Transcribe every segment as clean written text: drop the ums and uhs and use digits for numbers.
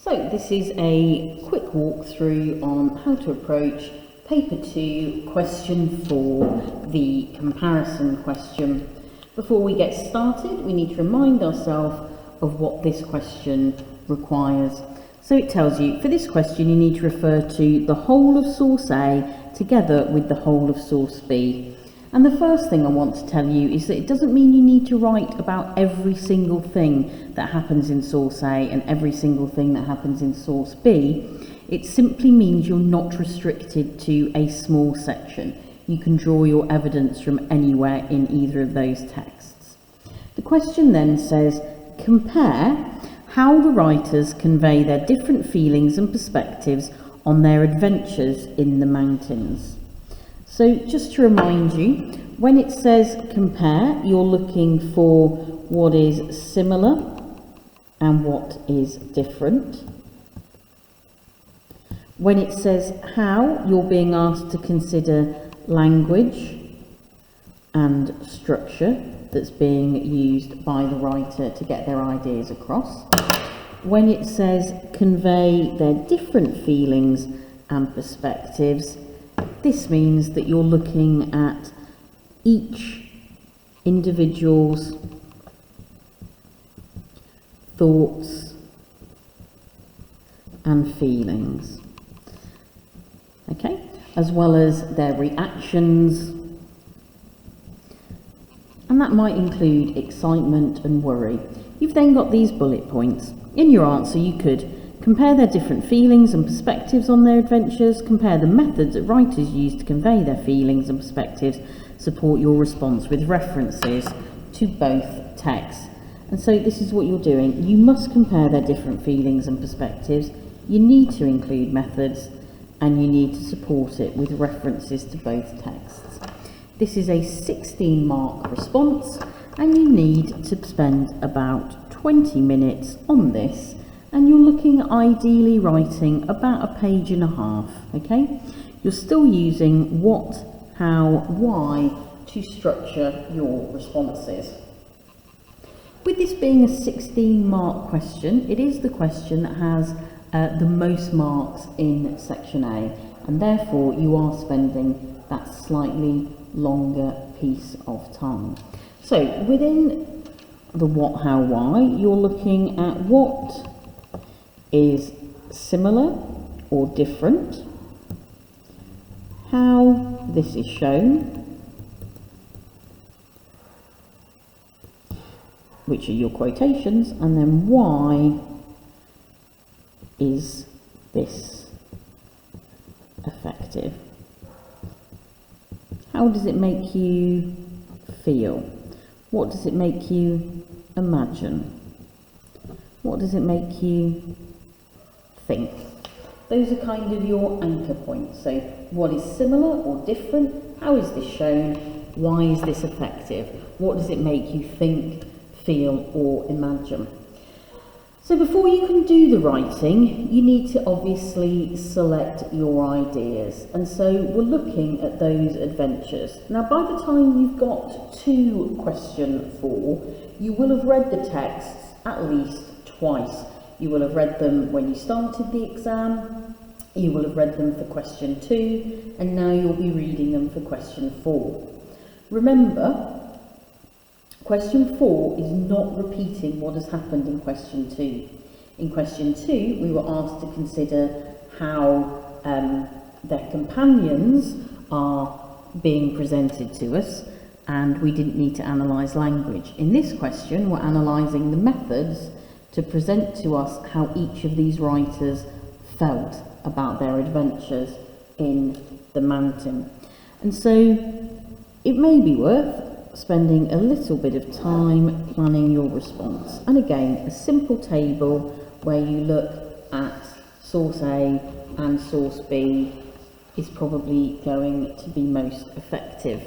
So this is a quick walkthrough on how to approach paper 2, question 4, the comparison question. Before we get started, we need to remind ourselves of what this question requires. So it tells you, for this question, you need to refer to the whole of source A together with the whole of source B. And the first thing I want to tell you is that it doesn't mean you need to write about every single thing that happens in source A and every single thing that happens in source B. It simply means you're not restricted to a small section. You can draw your evidence from anywhere in either of those texts. The question then says, compare how the writers convey their different feelings and perspectives on their adventures in the mountains. So just to remind you, when it says compare, you're looking for what is similar and what is different. When it says how, you're being asked to consider language and structure that's being used by the writer to get their ideas across. When it says convey their different feelings and perspectives, this means that you're looking at each individual's thoughts and feelings, okay, as well as their reactions, and that might include excitement and worry. You've then got these bullet points. In your answer, you could compare their different feelings and perspectives on their adventures, compare the methods that writers use to convey their feelings and perspectives, support your response with references to both texts. And so this is what you're doing. You must compare their different feelings and perspectives, you need to include methods, and you need to support it with references to both texts. This is a 16-mark response, and you need to spend about 20 minutes on this, and you're looking at ideally writing about a page and a half, okay? You're still using what, how, why to structure your responses. With this being a 16-mark question, it is the question that has the most marks in section A, and therefore you are spending that slightly longer piece of time. So within the what, how, why, you're looking at what is similar or different, how this is shown, which are your quotations, and then why is this effective? How does it make you feel? What does it make you imagine? What does it make you think? Those are kind of your anchor points. So what is similar or different? How is this shown? Why is this effective? What does it make you think, feel, or imagine? So before you can do the writing, you need to obviously select your ideas. And so we're looking at those adventures. Now, by the time you've got to question 4, you will have read the texts at least twice. You will have read them when you started the exam, you will have read them for question 2, and now you'll be reading them for question 4. Remember, question 4 is not repeating what has happened in question 2. In question 2, we were asked to consider how their companions are being presented to us, and we didn't need to analyse language. In this question, we're analysing the methods to present to us how each of these writers felt about their adventures in the mountain. And so it may be worth spending a little bit of time planning your response. And again, a simple table where you look at source A and source B is probably going to be most effective.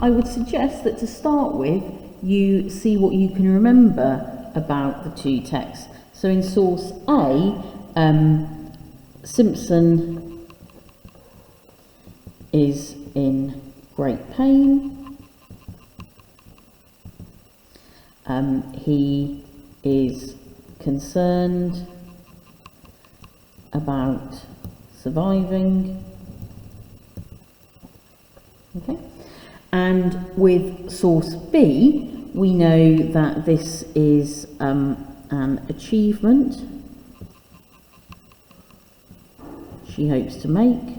I would suggest that to start with, you see what you can remember about the two texts. So in source A, Simpson is in great pain. He is concerned about surviving. Okay, and with source B, we know that this is an achievement she hopes to make,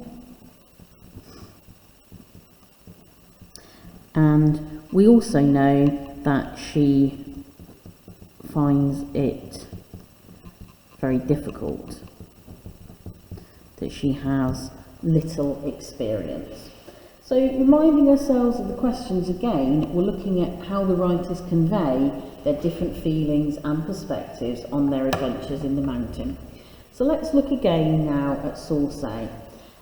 and we also know that she finds it very difficult, that she has little experience. So reminding ourselves of the questions again, we're looking at how the writers convey their different feelings and perspectives on their adventures in the mountain. So let's look again now at source A,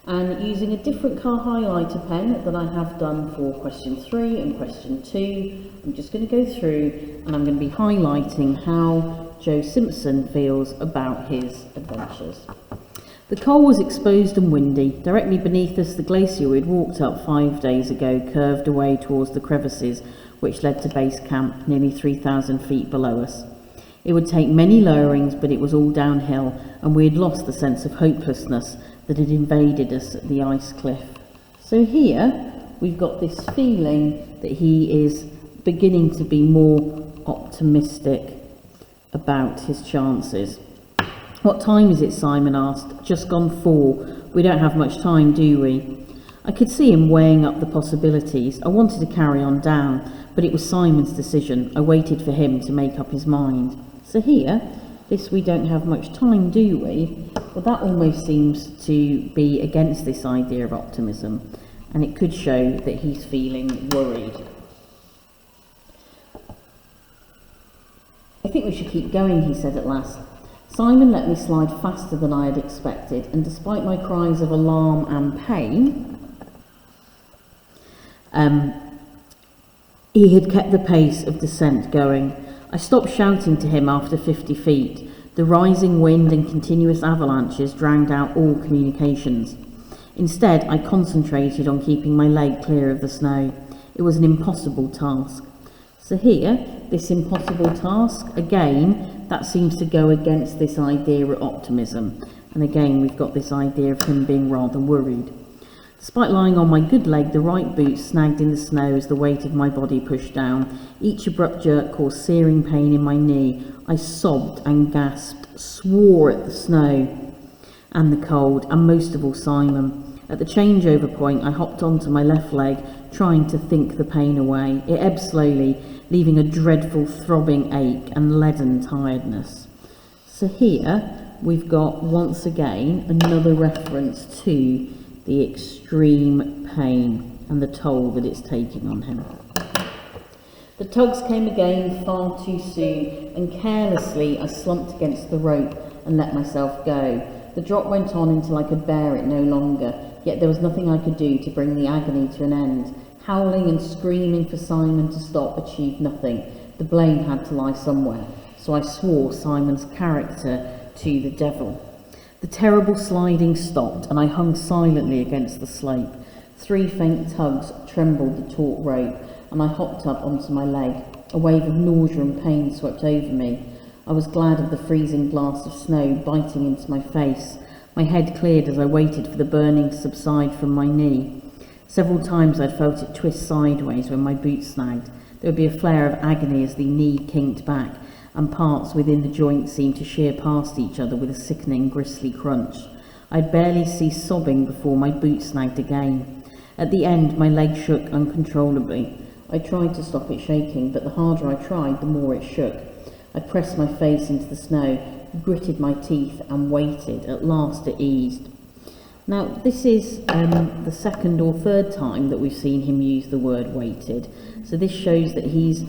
and using a different car highlighter pen that I have done for question 3 and question 2, I'm just going to go through and I'm going to be highlighting how Joe Simpson feels about his adventures. The col was exposed and windy. Directly beneath us, the glacier we'd walked up 5 days ago curved away towards the crevices which led to base camp nearly 3,000 feet below us. It would take many lowerings, but it was all downhill, and we had lost the sense of hopelessness that had invaded us at the ice cliff. So here we've got this feeling that he is beginning to be more optimistic about his chances. "What time is it?" Simon asked. "Just gone 4. We don't have much time, do we?" I could see him weighing up the possibilities. I wanted to carry on down, but it was Simon's decision. I waited for him to make up his mind. So here, this "we don't have much time, do we?" Well, that almost seems to be against this idea of optimism, and it could show that he's feeling worried. "I think we should keep going," he said at last. Simon let me slide faster than I had expected, and despite my cries of alarm and pain, he had kept the pace of descent going. I stopped shouting to him after 50 feet. The rising wind and continuous avalanches drowned out all communications. Instead, I concentrated on keeping my leg clear of the snow. It was an impossible task. So here, this impossible task, again, that seems to go against this idea of optimism. And again, we've got this idea of him being rather worried. Despite lying on my good leg, the right boot snagged in the snow as the weight of my body pushed down. Each abrupt jerk caused searing pain in my knee. I sobbed and gasped, swore at the snow and the cold, and most of all Simon. At the changeover point, I hopped onto my left leg, trying to think the pain away. It ebbed slowly, leaving a dreadful throbbing ache and leaden tiredness. So here, we've got, once again, another reference to the extreme pain and the toll that it's taking on him. The tugs came again far too soon, and carelessly I slumped against the rope and let myself go. The drop went on until I could bear it no longer, yet there was nothing I could do to bring the agony to an end. Howling and screaming for Simon to stop achieved nothing. The blame had to lie somewhere, so I swore Simon's character to the devil. The terrible sliding stopped, and I hung silently against the slope. 3 faint tugs trembled the taut rope, and I hopped up onto my leg. A wave of nausea and pain swept over me. I was glad of the freezing blast of snow biting into my face. My head cleared as I waited for the burning to subside from my knee. Several times I'd felt it twist sideways when my boot snagged. There would be a flare of agony as the knee kinked back, and parts within the joint seemed to shear past each other with a sickening, grisly crunch. I'd barely ceased sobbing before my boot snagged again. At the end, my leg shook uncontrollably. I tried to stop it shaking, but the harder I tried, the more it shook. I pressed my face into the snow, gritted my teeth, and waited. At last it eased. Now, this is the second or third time that we've seen him use the word waited. So this shows that he's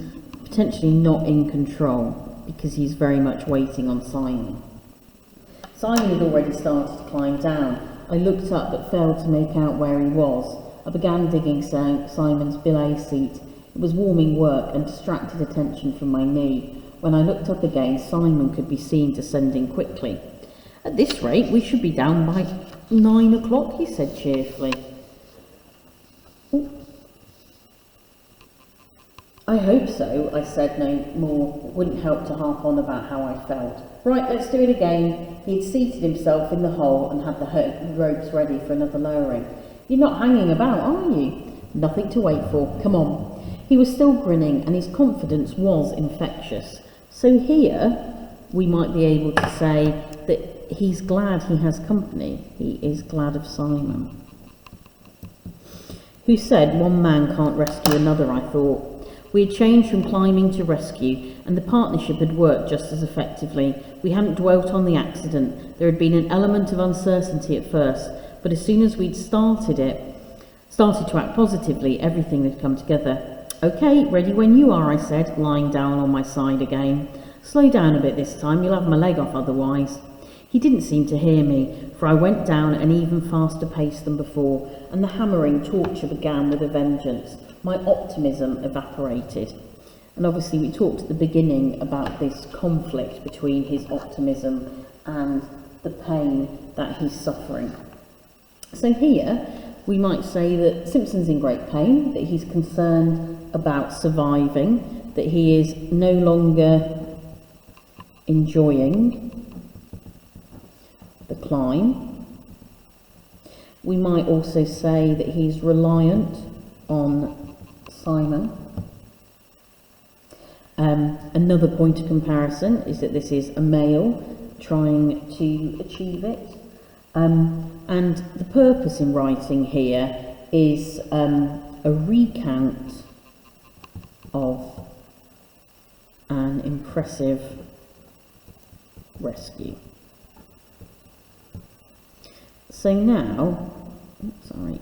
potentially not in control, because he's very much waiting on Simon. Simon had already started to climb down. I looked up but failed to make out where he was. I began digging Simon's belay seat. It was warming work and distracted attention from my knee. When I looked up again, Simon could be seen descending quickly. "At this rate, we should be down by 9 o'clock, he said cheerfully. I hope so, I said no more. Wouldn't help to harp on about how I felt. Right, let's do it again. He had seated himself in the hole and had the ropes ready for another lowering. You're not hanging about, are you? Nothing to wait for. Come on. He was still grinning and his confidence was infectious. So here we might be able to say that he's glad he has company. He is glad of Simon. Who said one man can't rescue another, I thought. We had changed from climbing to rescue, and the partnership had worked just as effectively. We hadn't dwelt on the accident. There had been an element of uncertainty at first, but as soon as we'd started to act positively, everything had come together. Okay, ready when you are, I said, lying down on my side again. Slow down a bit this time, you'll have my leg off otherwise. He didn't seem to hear me, for I went down at an even faster pace than before, and the hammering torture began with a vengeance. My optimism evaporated. And obviously we talked at the beginning about this conflict between his optimism and the pain that he's suffering. So here we might say that Simpson's in great pain, that he's concerned about surviving, that he is no longer enjoying the climb. We might also say that he's reliant on Simon. Another point of comparison is that this is a male trying to achieve it. And the purpose in writing here is a recount of an impressive rescue. So now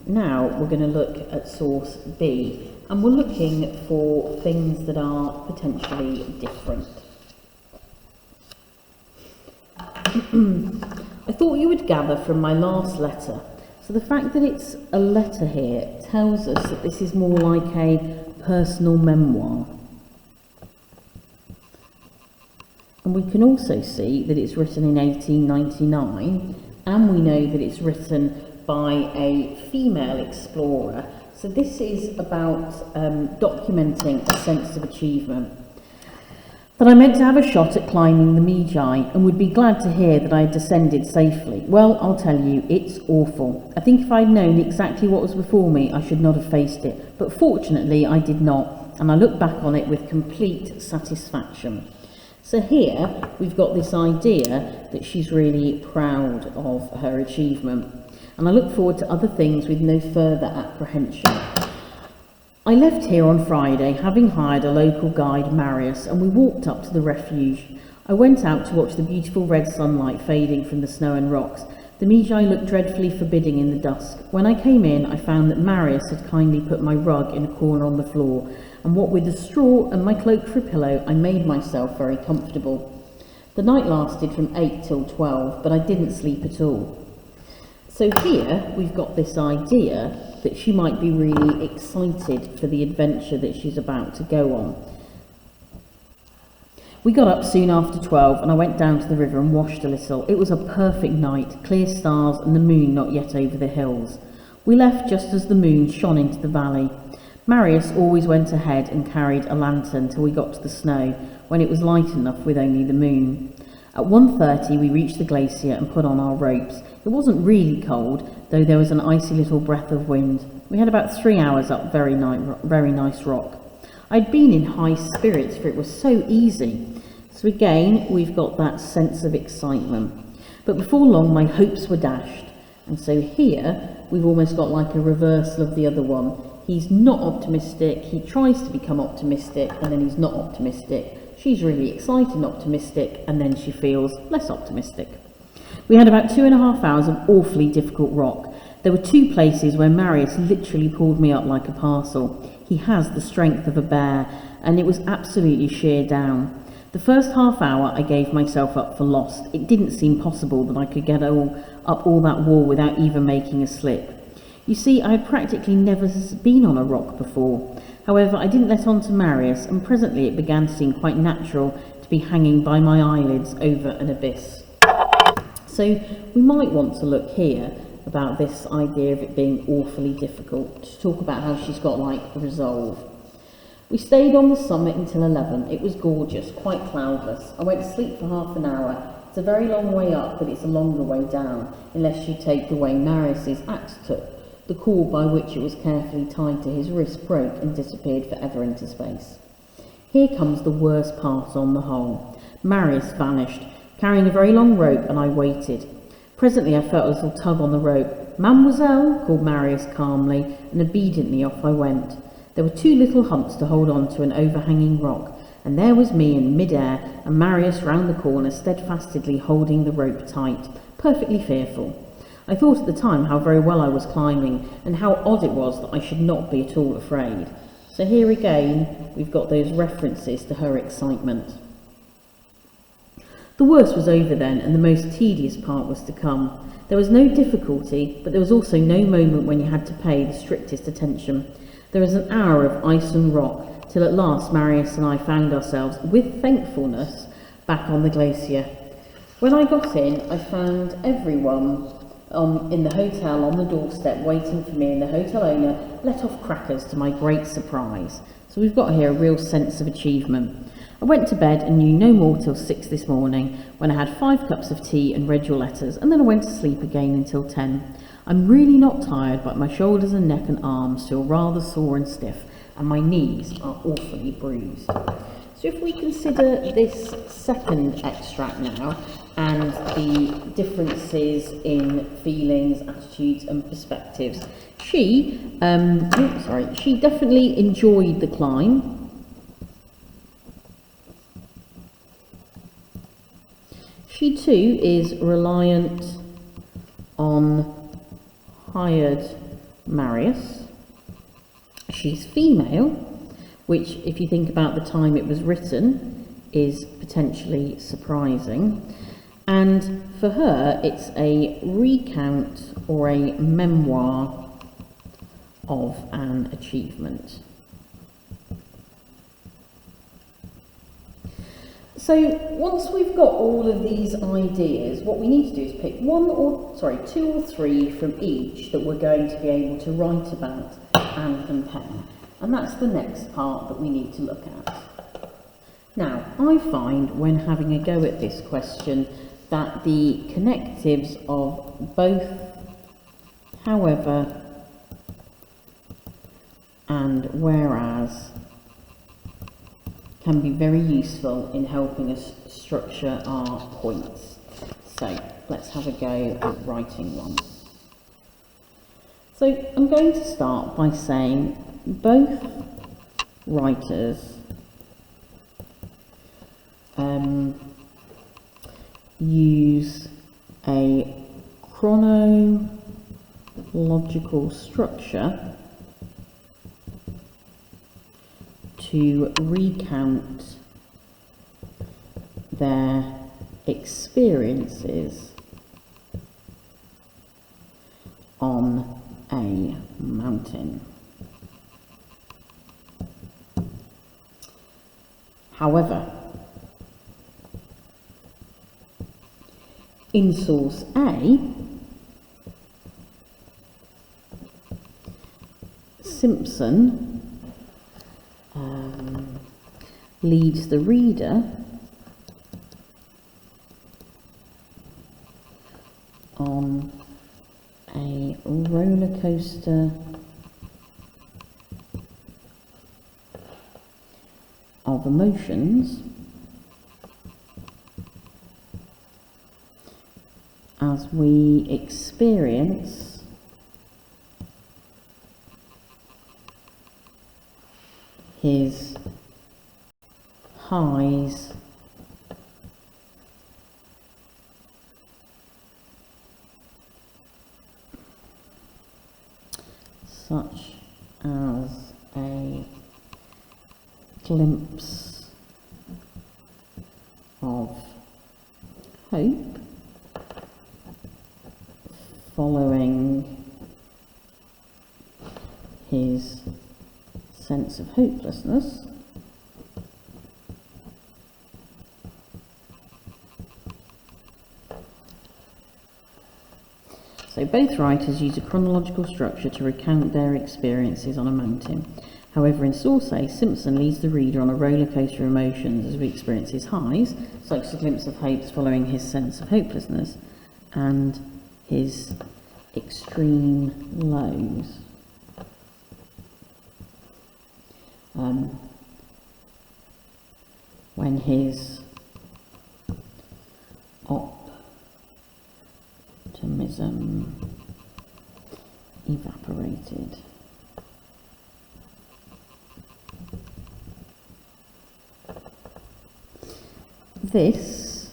we're going to look at source B, and we're looking for things that are potentially different. I thought you would gather from my last letter. So the fact that it's a letter here tells us that this is more like a personal memoir. And we can also see that it's written in 1899, and we know that it's written by a female explorer. So this is about documenting a sense of achievement. That I meant to have a shot at climbing the Magi and would be glad to hear that I had descended safely. Well, I'll tell you, it's awful. I think if I'd known exactly what was before me, I should not have faced it. But fortunately, I did not, and I look back on it with complete satisfaction. So here, we've got this idea that she's really proud of her achievement. And I look forward to other things with no further apprehension. I left here on Friday, having hired a local guide, Marius, and we walked up to the refuge. I went out to watch the beautiful red sunlight fading from the snow and rocks. The Magi looked dreadfully forbidding in the dusk. When I came in, I found that Marius had kindly put my rug in a corner on the floor, and what with the straw and my cloak for a pillow, I made myself very comfortable. The night lasted from 8 till 12, but I didn't sleep at all. So here we've got this idea that she might be really excited for the adventure that she's about to go on. We got up soon after 12 and I went down to the river and washed a little. It was a perfect night, clear stars and the moon not yet over the hills. We left just as the moon shone into the valley. Marius always went ahead and carried a lantern till we got to the snow, when it was light enough with only the moon. At 1:30 we reached the glacier and put on our ropes. It wasn't really cold, though there was an icy little breath of wind. We had about 3 hours up very nice rock. I'd been in high spirits, for it was so easy. So again, we've got that sense of excitement. But before long, my hopes were dashed. And so here, we've almost got like a reversal of the other one. He's not optimistic, he tries to become optimistic, and then he's not optimistic. She's really excited and optimistic, and then she feels less optimistic. We had about 2.5 hours of awfully difficult rock. There were 2 places where Marius literally pulled me up like a parcel. He has the strength of a bear, and it was absolutely sheer down. The first half hour I gave myself up for lost. It didn't seem possible that I could get up all that wall without even making a slip. You see, I had practically never been on a rock before. However, I didn't let on to Marius, and presently it began to seem quite natural to be hanging by my eyelids over an abyss. So we might want to look here about this idea of it being awfully difficult, to talk about how she's got like resolve. We stayed on the summit until 11. It was gorgeous, quite cloudless. I went to sleep for half an hour. It's a very long way up, but it's a longer way down, unless you take the way Marius's axe took. The cord by which it was carefully tied to his wrist broke and disappeared forever into space. Here comes the worst part on the whole. Marius vanished, carrying a very long rope, and I waited. Presently I felt a little tug on the rope. "Mademoiselle," called Marius calmly, and obediently off I went. There were 2 little humps to hold on to an overhanging rock, and there was me in mid-air, and Marius round the corner steadfastly holding the rope tight, perfectly fearful. I thought at the time how very well I was climbing, and how odd it was that I should not be at all afraid. So here again, we've got those references to her excitement. The worst was over then, and the most tedious part was to come. There was no difficulty, but there was also no moment when you had to pay the strictest attention. There was an hour of ice and rock, till at last Marius and I found ourselves, with thankfulness, back on the glacier. When I got in, I found everyone in the hotel on the doorstep waiting for me, and the hotel owner let off crackers to my great surprise. So we've got here a real sense of achievement. I went to bed and knew no more till 6 this morning, when I had 5 cups of tea and read your letters, and then I went to sleep again until 10. I'm really not tired, but my shoulders and neck and arms feel rather sore and stiff, and my knees are awfully bruised. So if we consider this second extract now, and the differences in feelings, attitudes and perspectives. She definitely enjoyed the climb. She too is reliant on hired Marius. She's female, which, if you think about the time it was written, is potentially surprising. And for her, it's a recount or a memoir of an achievement. So once we've got all of these ideas, what we need to do is pick 2 or 3 from each that we're going to be able to write about Anne and Pen. And that's the next part that we need to look at. Now, I find when having a go at this question that the connectives of both, however, and whereas can be very useful in helping us structure our points. So let's have a go at writing one. So I'm going to start by saying both writers use a chronological structure to recount their experiences on a mountain. However, in source A, Simpson leads the reader on a roller coaster of emotions as we experience his highs such as a glimpse of hope following his sense of hopelessness, so both writers use a chronological structure to recount their experiences on a mountain. However, in source A, Simpson leads the reader on a roller coaster of emotions as we experience his highs, such as a glimpse of hopes following his sense of hopelessness, and his extreme lows. When his optimism evaporated. This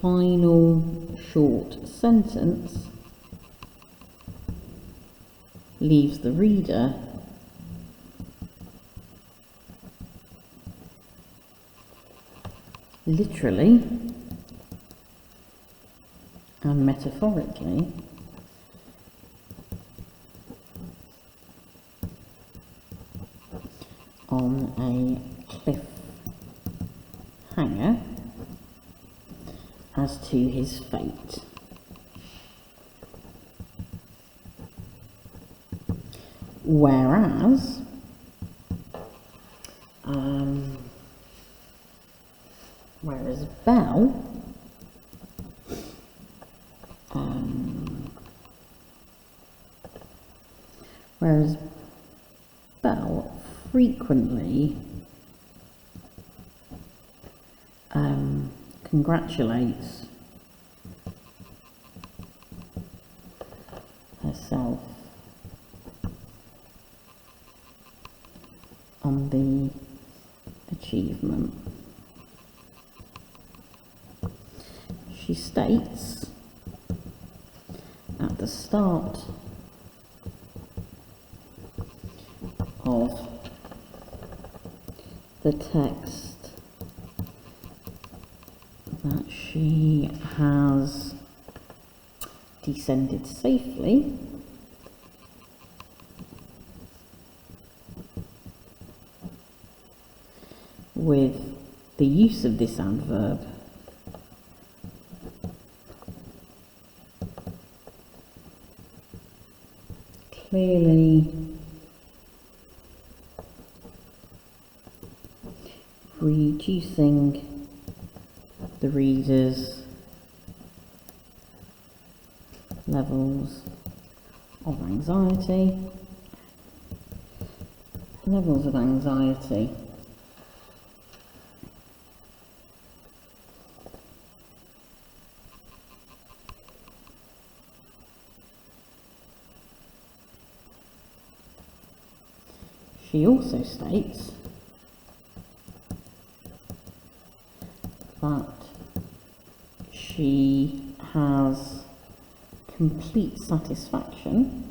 final short sentence leaves the reader literally and metaphorically on a cliffhanger as to his fate. Whereas Belle frequently congratulates herself on the achievement. She states at the start of the text that she has descended safely with the use of this adverb clearly reducing the reader's levels of anxiety. She also states that she has complete satisfaction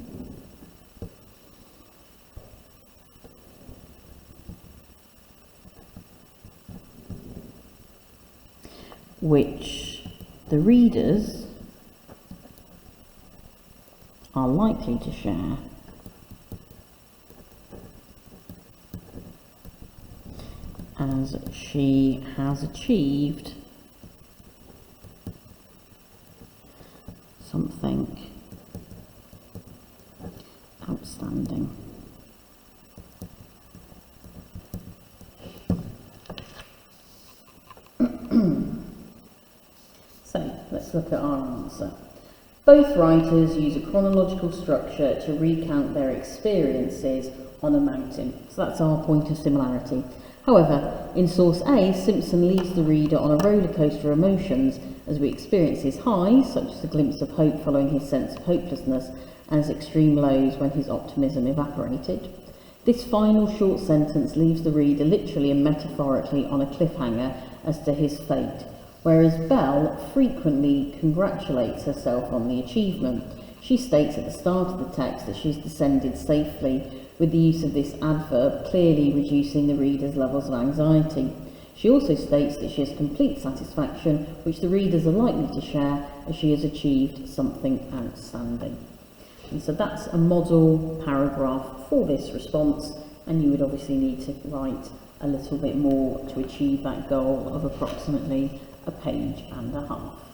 which the readers are likely to share, as she has achieved something outstanding. So let's look at our answer. Both writers use a chronological structure to recount their experiences on a mountain. So that's our point of similarity. However, in source A, Simpson leads the reader on a roller coaster of emotions as we experience his highs, such as a glimpse of hope following his sense of hopelessness, and his extreme lows when his optimism evaporated. This final short sentence leaves the reader literally and metaphorically on a cliffhanger as to his fate, whereas Belle frequently congratulates herself on the achievement. She states at the start of the text that she's descended safely, with the use of this adverb clearly reducing the reader's levels of anxiety. She also states that she has complete satisfaction, which the readers are likely to share, as she has achieved something outstanding. And so that's a model paragraph for this response, and you would obviously need to write a little bit more to achieve that goal of approximately a page and a half.